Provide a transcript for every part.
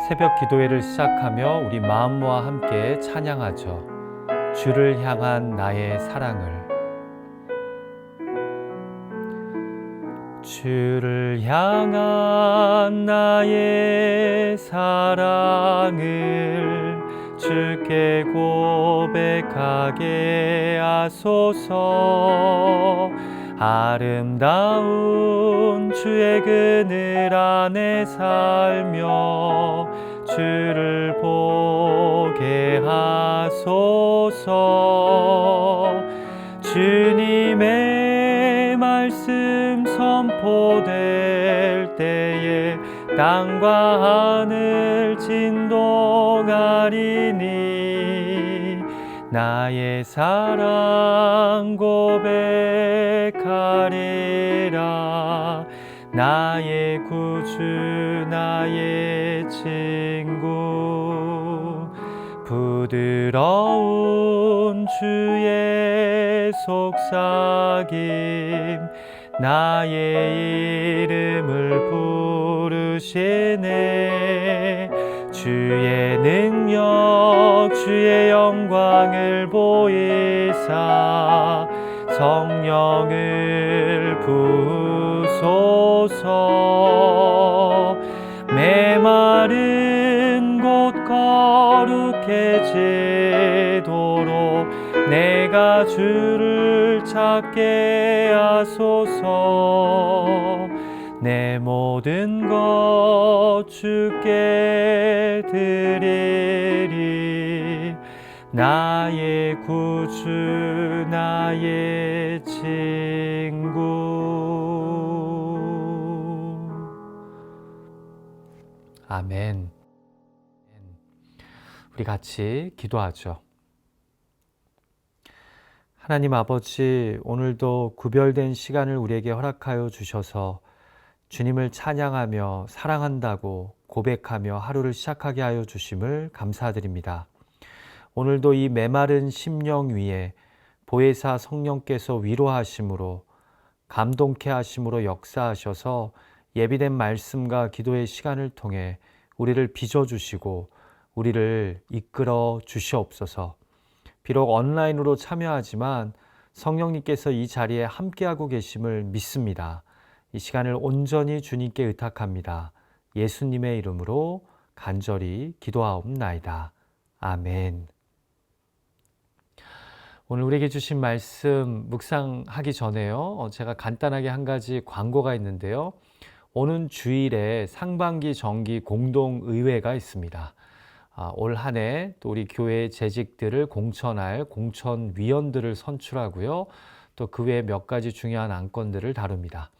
새벽 기도회를 시작하며 우리 마음과 함께 찬양하죠. 주를 향한 나의 사랑을. 주를 향한 나의 사랑을 주께 고백하게 하소서. 아름다운 주의 그늘 안에 살며 주를 보게 하소서. 주님의 말씀 선포될 때에 땅과 하늘 진동하리니 나의 사랑 고백하리라. 나의 구주 나의 친구 부드러운 주의 속삭임 나의 이름을 부르시네. 주의 능력 주의 영광을 보이사 성령을 부으소서. 메마른 곳 거룩해지도록 내가 주를 찾게 하소서. 내 모든 것 주께 드리리. 나의 구주 나의 친구. 아멘. 우리 같이 기도하죠. 하나님 아버지, 오늘도 구별된 시간을 우리에게 허락하여 주셔서 주님을 찬양하며 사랑한다고 고백하며 하루를 시작하게 하여 주심을 감사드립니다. 오늘도 이 메마른 심령 위에 보혜사 성령께서 위로하심으로 감동케 하심으로 역사하셔서 예비된 말씀과 기도의 시간을 통해 우리를 빚어주시고 우리를 이끌어 주시옵소서. 비록 온라인으로 참여하지만 성령님께서 이 자리에 함께하고 계심을 믿습니다. 이 시간을 온전히 주님께 의탁합니다. 예수님의 이름으로 간절히 기도하옵나이다. 아멘. 오늘 우리에게 주신 말씀 묵상하기 전에요. 제가 간단하게 한 가지 광고가 있는데요. 오는 주일에 상반기 정기 공동의회가 있습니다. 올 한 해 또 우리 교회의 재직들을 공천할 공천위원들을 선출하고요. 또 그 외에 몇 가지 중요한 안건들을 다룹니다.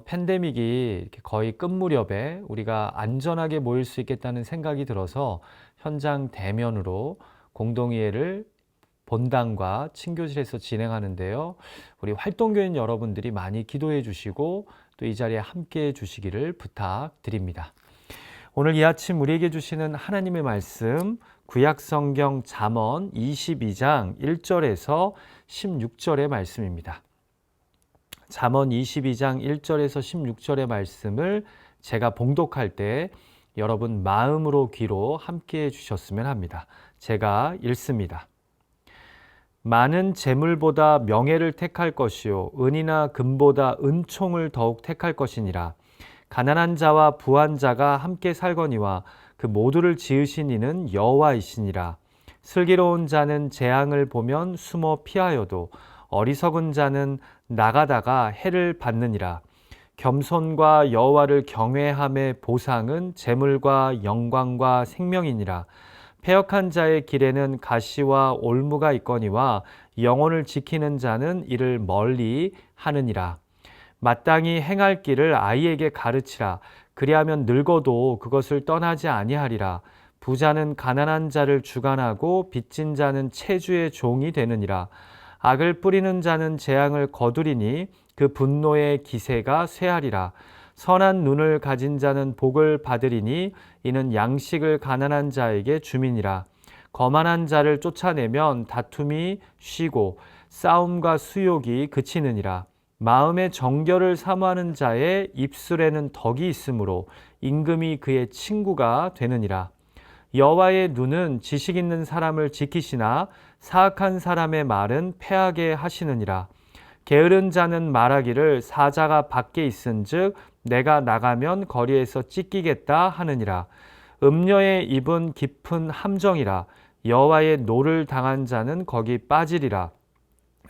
팬데믹이 이렇게 거의 끝 무렵에 우리가 안전하게 모일 수 있겠다는 생각이 들어서 현장 대면으로 공동의회를 본당과 친교실에서 진행하는데요. 우리 활동교인 여러분들이 많이 기도해 주시고 또 이 자리에 함께해 주시기를 부탁드립니다. 오늘 이 아침 우리에게 주시는 하나님의 말씀 구약성경 잠언 22장 1절에서 16절의 말씀입니다. 잠언 22장 1절에서 16절의 말씀을 제가 봉독할 때 여러분 마음으로 귀로 함께해 주셨으면 합니다. 제가 읽습니다. 많은 재물보다 명예를 택할 것이요 은이나 금보다 은총을 더욱 택할 것이니라. 가난한 자와 부한 자가 함께 살거니와 그 모두를 지으신 이는 여호와이시니라. 슬기로운 자는 재앙을 보면 숨어 피하여도 어리석은 자는 나가다가 해를 받느니라. 겸손과 여호와를 경외함의 보상은 재물과 영광과 생명이니라. 패역한 자의 길에는 가시와 올무가 있거니와 영혼을 지키는 자는 이를 멀리 하느니라. 마땅히 행할 길을 아이에게 가르치라. 그리하면 늙어도 그것을 떠나지 아니하리라. 부자는 가난한 자를 주관하고 빚진 자는 체주의 종이 되느니라. 악을 뿌리는 자는 재앙을 거두리니 그 분노의 기세가 쇠하리라. 선한 눈을 가진 자는 복을 받으리니 이는 양식을 가난한 자에게 주민이라. 거만한 자를 쫓아내면 다툼이 쉬고 싸움과 수욕이 그치느니라. 마음의 정결을 사모하는 자의 입술에는 덕이 있으므로 임금이 그의 친구가 되느니라. 여호와의 눈은 지식 있는 사람을 지키시나 사악한 사람의 말은 패하게 하시느니라. 게으른 자는 말하기를 사자가 밖에 있은즉 내가 나가면 거리에서 찢기겠다 하느니라. 음녀의 입은 깊은 함정이라. 여호와의 노를 당한 자는 거기 빠지리라.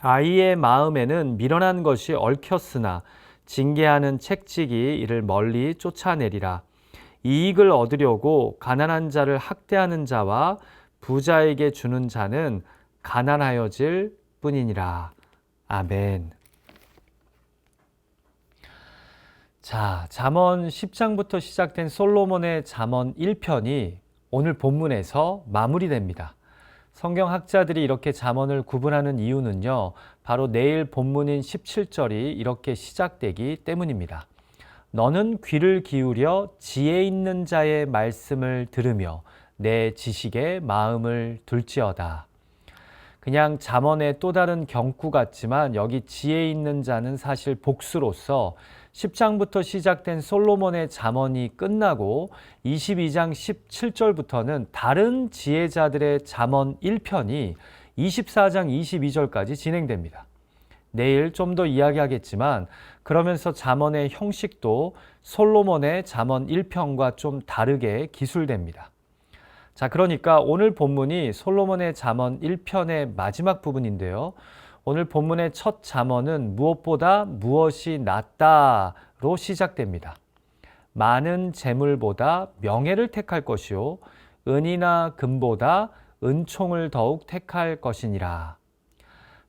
아이의 마음에는 미련한 것이 얽혔으나 징계하는 책찍이 이를 멀리 쫓아내리라. 이익을 얻으려고 가난한 자를 학대하는 자와 부자에게 주는 자는 가난하여질 뿐이니라. 아멘. 자, 잠언 10장부터 시작된 솔로몬의 잠언 1편이 오늘 본문에서 마무리됩니다. 성경학자들이 이렇게 잠언을 구분하는 이유는요, 바로 내일 본문인 17절이 이렇게 시작되기 때문입니다. 너는 귀를 기울여 지혜 있는 자의 말씀을 들으며 내 지식에 마음을 둘지어다. 그냥 잠언의 또 다른 경구 같지만 여기 지혜 있는 자는 사실 복수로서 10장부터 시작된 솔로몬의 잠언이 끝나고 22장 17절부터는 다른 지혜자들의 잠언 1편이 24장 22절까지 진행됩니다. 내일 좀 더 이야기하겠지만 그러면서 잠언의 형식도 솔로몬의 잠언 1편과 좀 다르게 기술됩니다. 자, 그러니까 오늘 본문이 솔로몬의 잠언 1편의 마지막 부분인데요. 오늘 본문의 첫 잠언은 무엇보다 무엇이 낫다로 시작됩니다. 많은 재물보다 명예를 택할 것이요 은이나 금보다 은총을 더욱 택할 것이니라.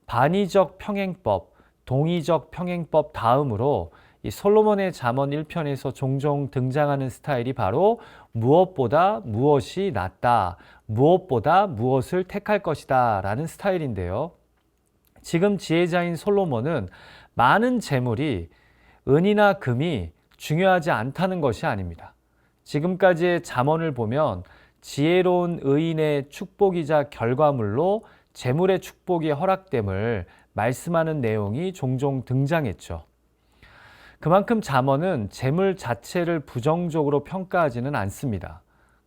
반의적 평행법, 동의적 평행법 다음으로 이 솔로몬의 잠언 1편에서 종종 등장하는 스타일이 바로 무엇보다 무엇이 낫다, 무엇보다 무엇을 택할 것이다 라는 스타일인데요. 지금 지혜자인 솔로몬은 많은 재물이 은이나 금이 중요하지 않다는 것이 아닙니다. 지금까지의 잠언을 보면 지혜로운 의인의 축복이자 결과물로 재물의 축복이 허락됨을 말씀하는 내용이 종종 등장했죠. 그만큼 잠언은 재물 자체를 부정적으로 평가하지는 않습니다.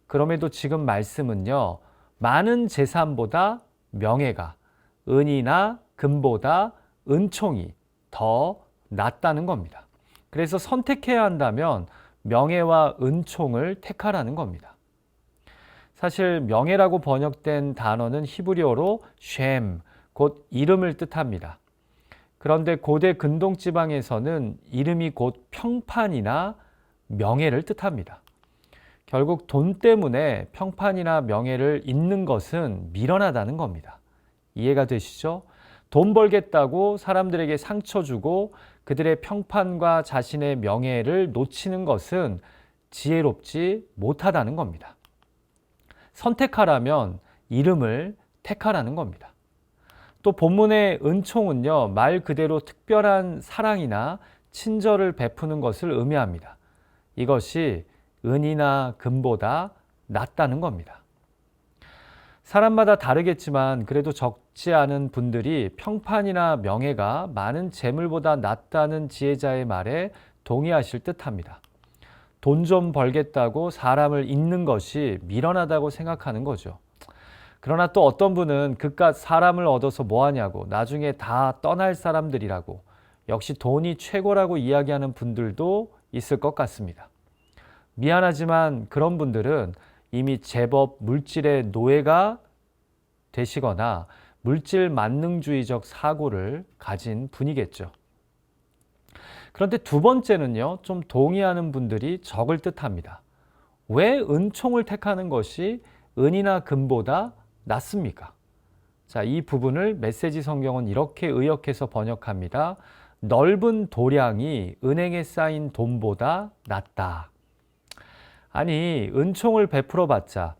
그럼에도 지금 말씀은요, 많은 재산보다 명예가, 은이나 금보다 은총이 더 낫다는 겁니다. 그래서 선택해야 한다면 명예와 은총을 택하라는 겁니다. 사실 명예라고 번역된 단어는 히브리어로 쉔, 곧 이름을 뜻합니다. 그런데 고대 근동 지방에서는 이름이 곧 평판이나 명예를 뜻합니다. 결국 돈 때문에 평판이나 명예를 잇는 것은 미련하다는 겁니다. 이해가 되시죠? 돈 벌겠다고 사람들에게 상처 주고 그들의 평판과 자신의 명예를 놓치는 것은 지혜롭지 못하다는 겁니다. 선택하라면 이름을 택하라는 겁니다. 또 본문의 은총은요, 말 그대로 특별한 사랑이나 친절을 베푸는 것을 의미합니다. 이것이 은이나 금보다 낫다는 겁니다. 사람마다 다르겠지만 그래도 적지 않은 분들이 평판이나 명예가 많은 재물보다 낫다는 지혜자의 말에 동의하실 듯합니다. 돈 좀 벌겠다고 사람을 잇는 것이 미련하다고 생각하는 거죠. 그러나 또 어떤 분은 그깟 사람을 얻어서 뭐하냐고, 나중에 다 떠날 사람들이라고, 역시 돈이 최고라고 이야기하는 분들도 있을 것 같습니다. 미안하지만 그런 분들은 이미 제법 물질의 노예가 되시거나 물질 만능주의적 사고를 가진 분이겠죠. 그런데 두 번째는요, 좀 동의하는 분들이 적을 듯합니다. 왜 은총을 택하는 것이 은이나 금보다 낫습니까? 자, 이 부분을 메시지 성경은 이렇게 의역해서 번역합니다. 넓은 도량이 은행에 쌓인 돈보다 낫다. 아니, 은총을 베풀어 봤자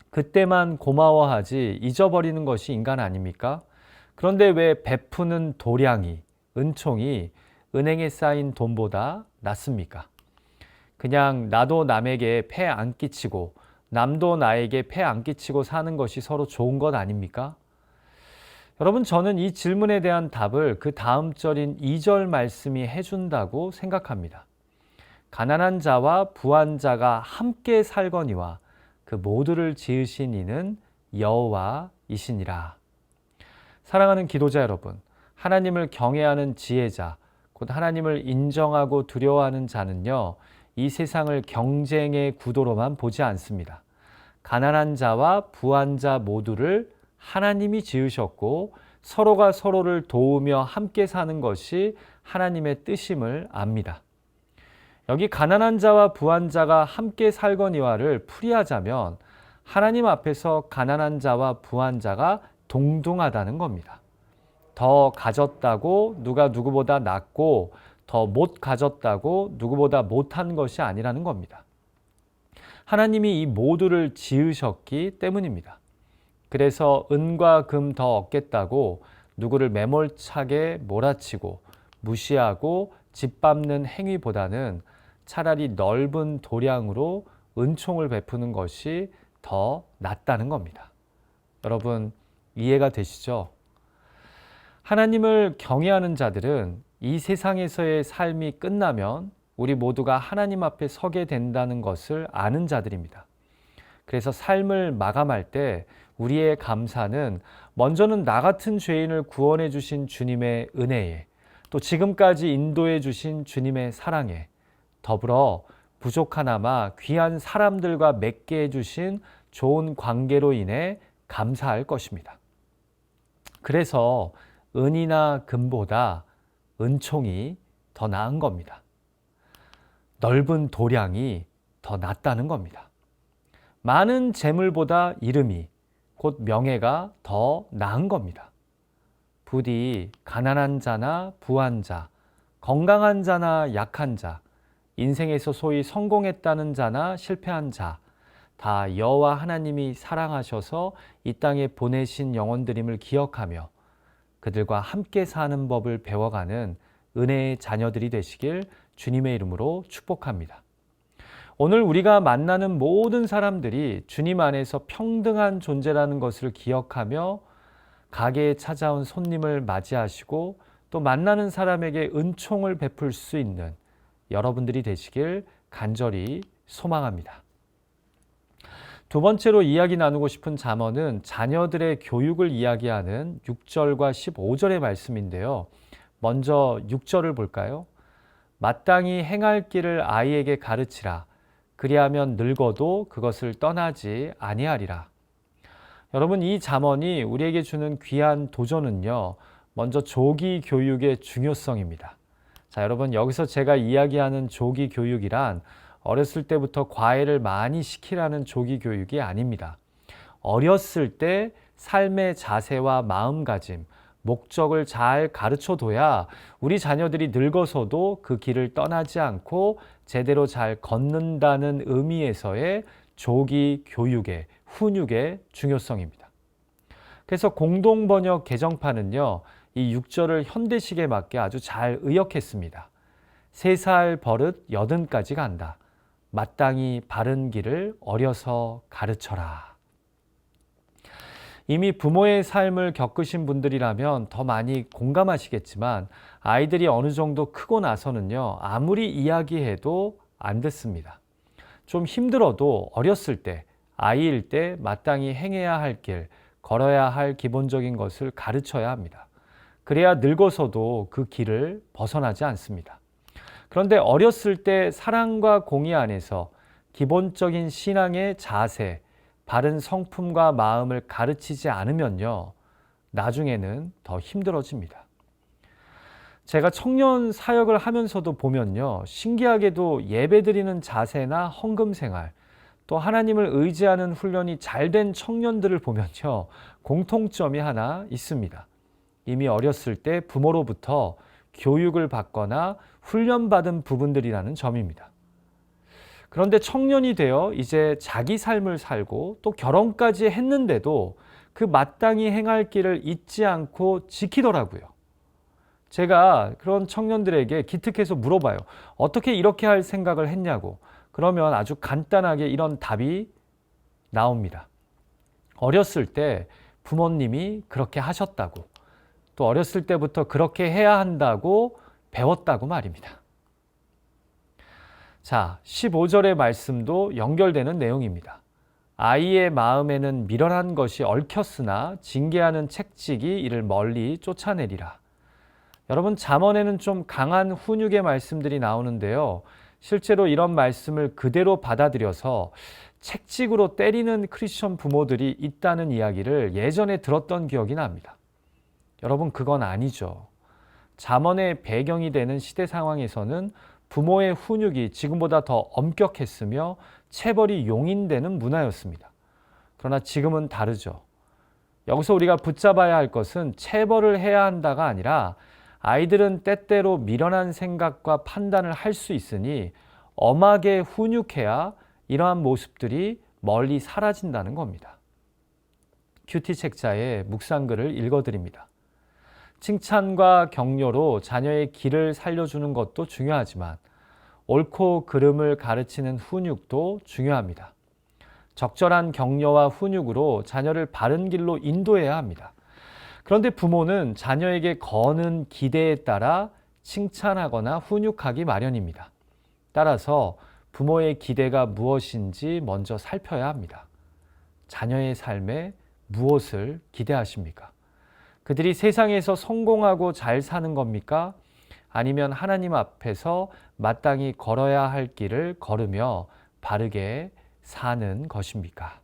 그때만 고마워하지 잊어버리는 것이 인간 아닙니까? 그런데 왜 베푸는 도량이, 은총이 은행에 쌓인 돈보다 낫습니까? 그냥 나도 남에게 폐 안 끼치고 남도 나에게 폐 안 끼치고 사는 것이 서로 좋은 것 아닙니까? 여러분, 저는 이 질문에 대한 답을 그 다음 절인 2절 말씀이 해준다고 생각합니다. 가난한 자와 부한 자가 함께 살거니와 그 모두를 지으신 이는 여호와이시니라. 사랑하는 기도자 여러분, 하나님을 경외하는 지혜자, 곧 하나님을 인정하고 두려워하는 자는요, 이 세상을 경쟁의 구도로만 보지 않습니다. 가난한 자와 부한 자 모두를 하나님이 지으셨고 서로가 서로를 도우며 함께 사는 것이 하나님의 뜻임을 압니다. 여기 가난한 자와 부한 자가 함께 살거니와를 풀이하자면 하나님 앞에서 가난한 자와 부한 자가 동등하다는 겁니다. 더 가졌다고 누가 누구보다 낫고 더 못 가졌다고 누구보다 못한 것이 아니라는 겁니다. 하나님이 이 모두를 지으셨기 때문입니다. 그래서 은과 금 더 얻겠다고 누구를 매몰차게 몰아치고 무시하고 짓밟는 행위보다는 차라리 넓은 도량으로 은총을 베푸는 것이 더 낫다는 겁니다. 여러분, 이해가 되시죠? 하나님을 경외하는 자들은 이 세상에서의 삶이 끝나면 우리 모두가 하나님 앞에 서게 된다는 것을 아는 자들입니다. 그래서 삶을 마감할 때 우리의 감사는 먼저는 나 같은 죄인을 구원해 주신 주님의 은혜에, 또 지금까지 인도해 주신 주님의 사랑에, 더불어 부족하나마 귀한 사람들과 맺게 해주신 좋은 관계로 인해 감사할 것입니다. 그래서 은이나 금보다 은총이 더 나은 겁니다. 넓은 도량이 더 낫다는 겁니다. 많은 재물보다 이름이, 곧 명예가 더 나은 겁니다. 부디 가난한 자나 부한 자, 건강한 자나 약한 자, 인생에서 소위 성공했다는 자나 실패한 자, 다 여호와 하나님이 사랑하셔서 이 땅에 보내신 영혼들임을 기억하며 그들과 함께 사는 법을 배워가는 은혜의 자녀들이 되시길 주님의 이름으로 축복합니다. 오늘 우리가 만나는 모든 사람들이 주님 안에서 평등한 존재라는 것을 기억하며 가게에 찾아온 손님을 맞이하시고 또 만나는 사람에게 은총을 베풀 수 있는 여러분들이 되시길 간절히 소망합니다. 두 번째로 이야기 나누고 싶은 잠언은 자녀들의 교육을 이야기하는 6절과 15절의 말씀인데요. 먼저 6절을 볼까요? 마땅히 행할 길을 아이에게 가르치라. 그리하면 늙어도 그것을 떠나지 아니하리라. 여러분, 이 잠언이 우리에게 주는 귀한 도전은요, 먼저 조기 교육의 중요성입니다. 자, 여러분, 여기서 제가 이야기하는 조기 교육이란 어렸을 때부터 과외를 많이 시키라는 조기 교육이 아닙니다. 어렸을 때 삶의 자세와 마음가짐, 목적을 잘 가르쳐둬야 우리 자녀들이 늙어서도 그 길을 떠나지 않고 제대로 잘 걷는다는 의미에서의 조기 교육의, 훈육의 중요성입니다. 그래서 공동번역 개정판은요, 이 6절을 현대식에 맞게 아주 잘 의역했습니다. 3살 버릇 80까지 간다. 마땅히 바른 길을 어려서 가르쳐라. 이미 부모의 삶을 겪으신 분들이라면 더 많이 공감하시겠지만 아이들이 어느 정도 크고 나서는요, 아무리 이야기해도 안 듣습니다. 좀 힘들어도 어렸을 때, 아이일 때 마땅히 행해야 할 길, 걸어야 할 기본적인 것을 가르쳐야 합니다. 그래야 늙어서도 그 길을 벗어나지 않습니다. 그런데 어렸을 때 사랑과 공의 안에서 기본적인 신앙의 자세, 바른 성품과 마음을 가르치지 않으면요, 나중에는 더 힘들어집니다. 제가 청년 사역을 하면서도 보면요, 신기하게도 예배드리는 자세나 헌금 생활, 또 하나님을 의지하는 훈련이 잘된 청년들을 보면요, 공통점이 하나 있습니다. 이미 어렸을 때 부모로부터 교육을 받거나 훈련받은 부분들이라는 점입니다. 그런데 청년이 되어 이제 자기 삶을 살고 또 결혼까지 했는데도 그 마땅히 행할 길을 잊지 않고 지키더라고요. 제가 그런 청년들에게 기특해서 물어봐요. 어떻게 이렇게 할 생각을 했냐고. 그러면 아주 간단하게 이런 답이 나옵니다. 어렸을 때 부모님이 그렇게 하셨다고, 또 어렸을 때부터 그렇게 해야 한다고 배웠다고 말입니다. 자, 15절의 말씀도 연결되는 내용입니다. 아이의 마음에는 미련한 것이 얽혔으나 징계하는 책찍이 이를 멀리 쫓아내리라. 여러분, 잠언에는 좀 강한 훈육의 말씀들이 나오는데요. 실제로 이런 말씀을 그대로 받아들여서 책찍으로 때리는 크리스천 부모들이 있다는 이야기를 예전에 들었던 기억이 납니다. 여러분, 그건 아니죠. 잠언의 배경이 되는 시대 상황에서는 부모의 훈육이 지금보다 더 엄격했으며 체벌이 용인되는 문화였습니다. 그러나 지금은 다르죠. 여기서 우리가 붙잡아야 할 것은 체벌을 해야 한다가 아니라 아이들은 때때로 미련한 생각과 판단을 할 수 있으니 엄하게 훈육해야 이러한 모습들이 멀리 사라진다는 겁니다. 큐티 책자의 묵상글을 읽어드립니다. 칭찬과 격려로 자녀의 길을 살려주는 것도 중요하지만 옳고 그름을 가르치는 훈육도 중요합니다. 적절한 격려와 훈육으로 자녀를 바른 길로 인도해야 합니다. 그런데 부모는 자녀에게 거는 기대에 따라 칭찬하거나 훈육하기 마련입니다. 따라서 부모의 기대가 무엇인지 먼저 살펴야 합니다. 자녀의 삶에 무엇을 기대하십니까? 그들이 세상에서 성공하고 잘 사는 겁니까? 아니면 하나님 앞에서 마땅히 걸어야 할 길을 걸으며 바르게 사는 것입니까?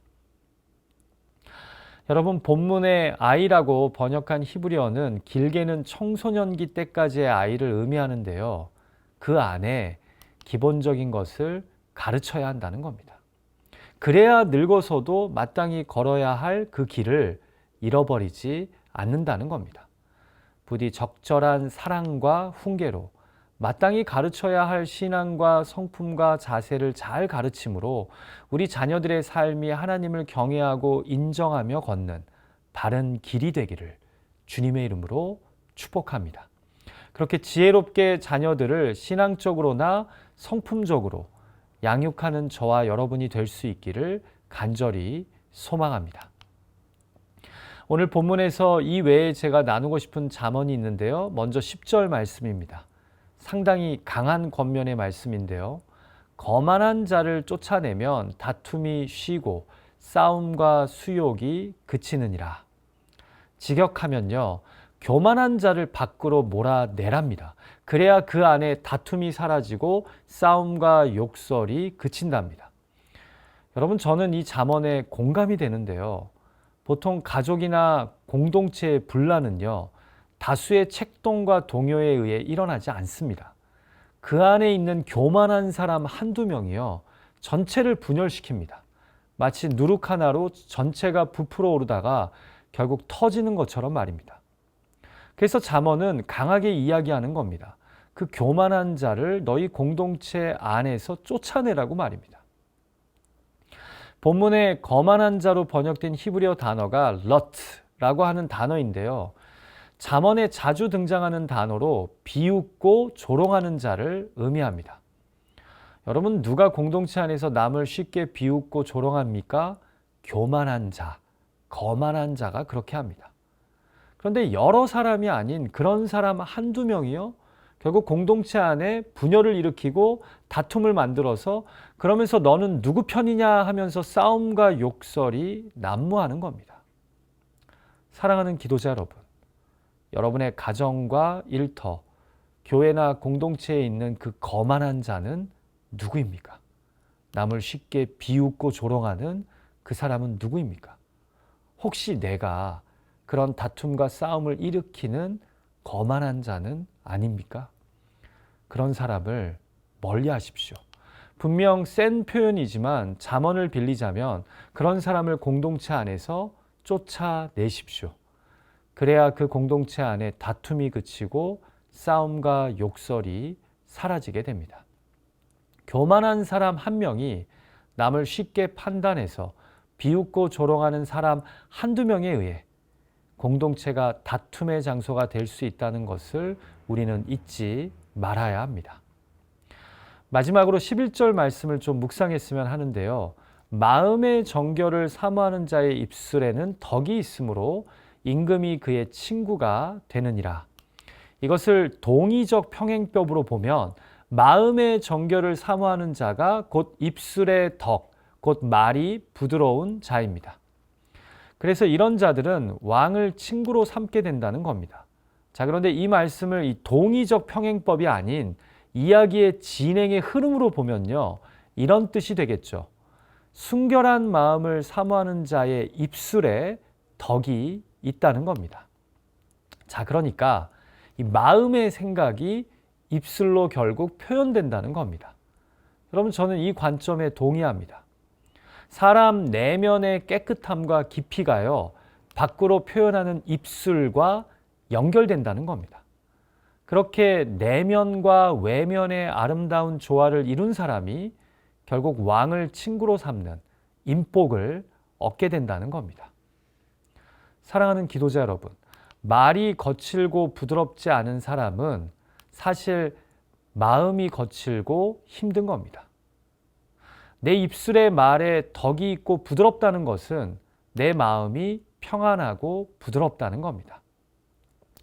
여러분, 본문의 아이라고 번역한 히브리어는 길게는 청소년기 때까지의 아이를 의미하는데요. 그 안에 기본적인 것을 가르쳐야 한다는 겁니다. 그래야 늙어서도 마땅히 걸어야 할 그 길을 잃어버리지 않는다는 겁니다. 부디 적절한 사랑과 훈계로 마땅히 가르쳐야 할 신앙과 성품과 자세를 잘 가르침으로 우리 자녀들의 삶이 하나님을 경외하고 인정하며 걷는 바른 길이 되기를 주님의 이름으로 축복합니다. 그렇게 지혜롭게 자녀들을 신앙적으로나 성품적으로 양육하는 저와 여러분이 될 수 있기를 간절히 소망합니다. 오늘 본문에서 이 외에 제가 나누고 싶은 잠언이 있는데요. 먼저 10절 말씀입니다. 상당히 강한 권면의 말씀인데요. 거만한 자를 쫓아내면 다툼이 쉬고 싸움과 수욕이 그치느니라. 직역하면요, 교만한 자를 밖으로 몰아내랍니다. 그래야 그 안에 다툼이 사라지고 싸움과 욕설이 그친답니다. 여러분, 저는 이 잠언에 공감이 되는데요. 보통 가족이나 공동체의 분란은요, 다수의 책동과 동요에 의해 일어나지 않습니다. 그 안에 있는 교만한 사람 한두 명이요, 전체를 분열시킵니다. 마치 누룩 하나로 전체가 부풀어 오르다가 결국 터지는 것처럼 말입니다. 그래서 잠언은 강하게 이야기하는 겁니다. 그 교만한 자를 너희 공동체 안에서 쫓아내라고 말입니다. 본문에 거만한 자로 번역된 히브리어 단어가 러트라고 하는 단어인데요. 잠언에 자주 등장하는 단어로 비웃고 조롱하는 자를 의미합니다. 여러분, 누가 공동체 안에서 남을 쉽게 비웃고 조롱합니까? 교만한 자, 거만한 자가 그렇게 합니다. 그런데 여러 사람이 아닌 그런 사람 한두 명이요, 결국 공동체 안에 분열을 일으키고 다툼을 만들어서 그러면서 너는 누구 편이냐 하면서 싸움과 욕설이 난무하는 겁니다. 사랑하는 기도자 여러분, 여러분의 가정과 일터, 교회나 공동체에 있는 그 거만한 자는 누구입니까? 남을 쉽게 비웃고 조롱하는 그 사람은 누구입니까? 혹시 내가 그런 다툼과 싸움을 일으키는 거만한 자는 아닙니까? 그런 사람을 멀리 하십시오. 분명 센 표현이지만 잠언을 빌리자면 그런 사람을 공동체 안에서 쫓아내십시오. 그래야 그 공동체 안에 다툼이 그치고 싸움과 욕설이 사라지게 됩니다. 교만한 사람 한 명이 남을 쉽게 판단해서 비웃고 조롱하는 사람 한두 명에 의해 공동체가 다툼의 장소가 될 수 있다는 것을 우리는 잊지 말아야 합니다. 마지막으로 11절 말씀을 좀 묵상했으면 하는데요. 마음의 정결을 사모하는 자의 입술에는 덕이 있으므로 임금이 그의 친구가 되느니라. 이것을 동의적 평행법으로 보면 마음의 정결을 사모하는 자가 곧 입술의 덕, 곧 말이 부드러운 자입니다. 그래서 이런 자들은 왕을 친구로 삼게 된다는 겁니다. 자, 그런데 이 말씀을 이 동의적 평행법이 아닌 이야기의 진행의 흐름으로 보면요, 이런 뜻이 되겠죠. 순결한 마음을 사모하는 자의 입술에 덕이 있다는 겁니다. 자, 그러니까 이 마음의 생각이 입술로 결국 표현된다는 겁니다. 여러분, 저는 이 관점에 동의합니다. 사람 내면의 깨끗함과 깊이가요, 밖으로 표현하는 입술과 연결된다는 겁니다. 그렇게 내면과 외면의 아름다운 조화를 이룬 사람이 결국 왕을 친구로 삼는 인복을 얻게 된다는 겁니다. 사랑하는 기도자 여러분, 말이 거칠고 부드럽지 않은 사람은 사실 마음이 거칠고 힘든 겁니다. 내 입술의 말에 덕이 있고 부드럽다는 것은 내 마음이 평안하고 부드럽다는 겁니다.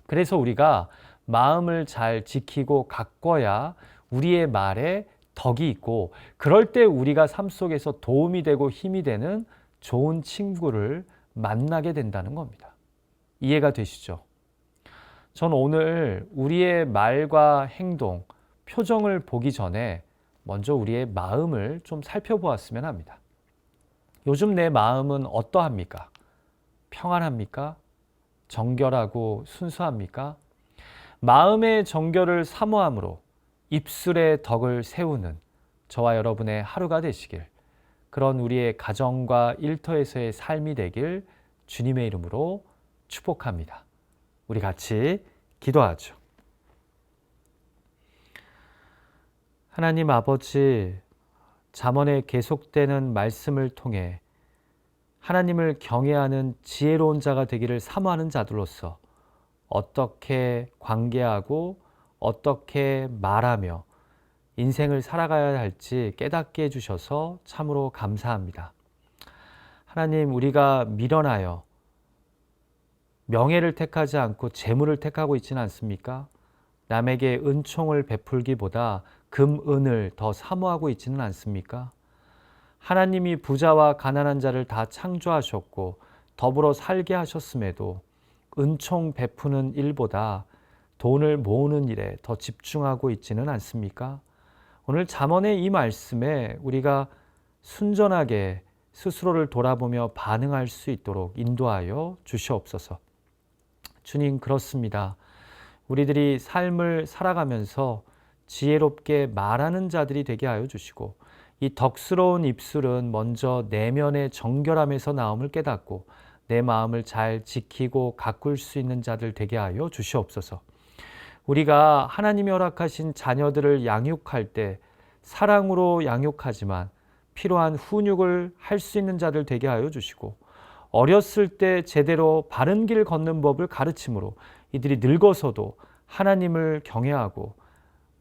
그래서 우리가 마음을 잘 지키고 가꿔야 우리의 말에 덕이 있고, 그럴 때 우리가 삶 속에서 도움이 되고 힘이 되는 좋은 친구를 만나게 된다는 겁니다. 이해가 되시죠? 전 오늘 우리의 말과 행동, 표정을 보기 전에 먼저 우리의 마음을 좀 살펴보았으면 합니다. 요즘 내 마음은 어떠합니까? 평안합니까? 정결하고 순수합니까? 마음의 정결을 사모함으로 입술의 덕을 세우는 저와 여러분의 하루가 되시길, 그런 우리의 가정과 일터에서의 삶이 되길 주님의 이름으로 축복합니다. 우리 같이 기도하죠. 하나님 아버지, 잠언에 계속되는 말씀을 통해 하나님을 경외하는 지혜로운 자가 되기를 사모하는 자들로서 어떻게 관계하고 어떻게 말하며 인생을 살아가야 할지 깨닫게 해주셔서 참으로 감사합니다. 하나님, 우리가 미련하여 명예를 택하지 않고 재물을 택하고 있지는 않습니까? 남에게 은총을 베풀기보다 금은을 더 사모하고 있지는 않습니까? 하나님이 부자와 가난한 자를 다 창조하셨고 더불어 살게 하셨음에도 은총 베푸는 일보다 돈을 모으는 일에 더 집중하고 있지는 않습니까? 오늘 잠언의 이 말씀에 우리가 순전하게 스스로를 돌아보며 반응할 수 있도록 인도하여 주시옵소서. 주님, 그렇습니다. 우리들이 삶을 살아가면서 지혜롭게 말하는 자들이 되게 하여 주시고, 이 덕스러운 입술은 먼저 내면의 정결함에서 나옴을 깨닫고 내 마음을 잘 지키고 가꿀 수 있는 자들 되게 하여 주시옵소서. 우리가 하나님이 허락하신 자녀들을 양육할 때 사랑으로 양육하지만 필요한 훈육을 할 수 있는 자들 되게 하여 주시고, 어렸을 때 제대로 바른 길 걷는 법을 가르침으로 이들이 늙어서도 하나님을 경외하고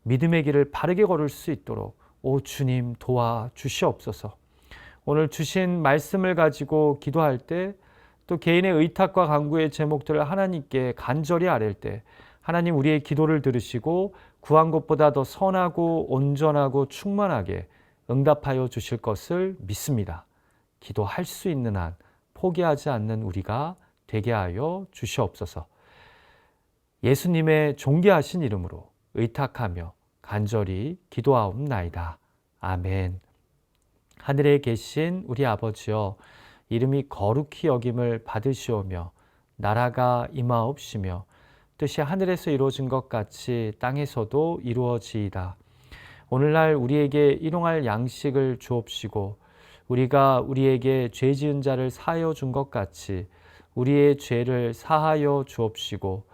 믿음의 길을 바르게 걸을 수 있도록 오 주님 도와주시옵소서. 오늘 주신 말씀을 가지고 기도할 때, 또 개인의 의탁과 간구의 제목들을 하나님께 간절히 아랠 때 하나님 우리의 기도를 들으시고 구한 것보다 더 선하고 온전하고 충만하게 응답하여 주실 것을 믿습니다. 기도할 수 있는 한 포기하지 않는 우리가 되게 하여 주시옵소서. 예수님의 존귀하신 이름으로 의탁하며 간절히 기도하옵나이다. 아멘. 하늘에 계신 우리 아버지여, 이름이 거룩히 여김을 받으시오며 나라가 임하옵시며 뜻이 하늘에서 이루어진 것 같이 땅에서도 이루어지이다. 오늘날 우리에게 일용할 양식을 주옵시고 우리가 우리에게 죄 지은 자를 사하여 준 것 같이 우리의 죄를 사하여 주옵시고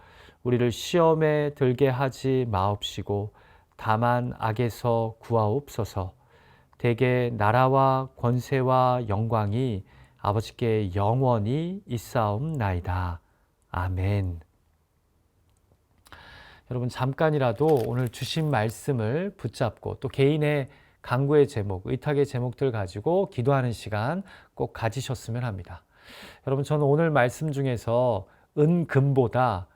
우리를 시험에 들게 하지 마옵시고 다만 악에서 구하옵소서. 대개 나라와 권세와 영광이 아버지께 영원히 있사옵나이다. 아멘. 여러분, 잠깐이라도 오늘 주신 말씀을 붙잡고 또 개인의 간구의 제목, 의탁의 제목들 가지고 기도하는 시간 꼭 가지셨으면 합니다. 여러분, 저는 오늘 말씀 중에서 은금보다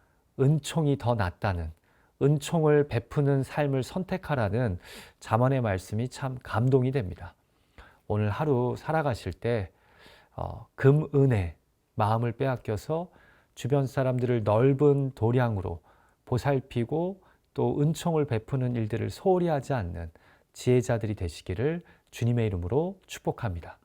은총이 더 낫다는, 은총을 베푸는 삶을 선택하라는 잠언의 말씀이 참 감동이 됩니다. 오늘 하루 살아가실 때 금은에 마음을 빼앗겨서 주변 사람들을 넓은 도량으로 보살피고 또 은총을 베푸는 일들을 소홀히 하지 않는 지혜자들이 되시기를 주님의 이름으로 축복합니다.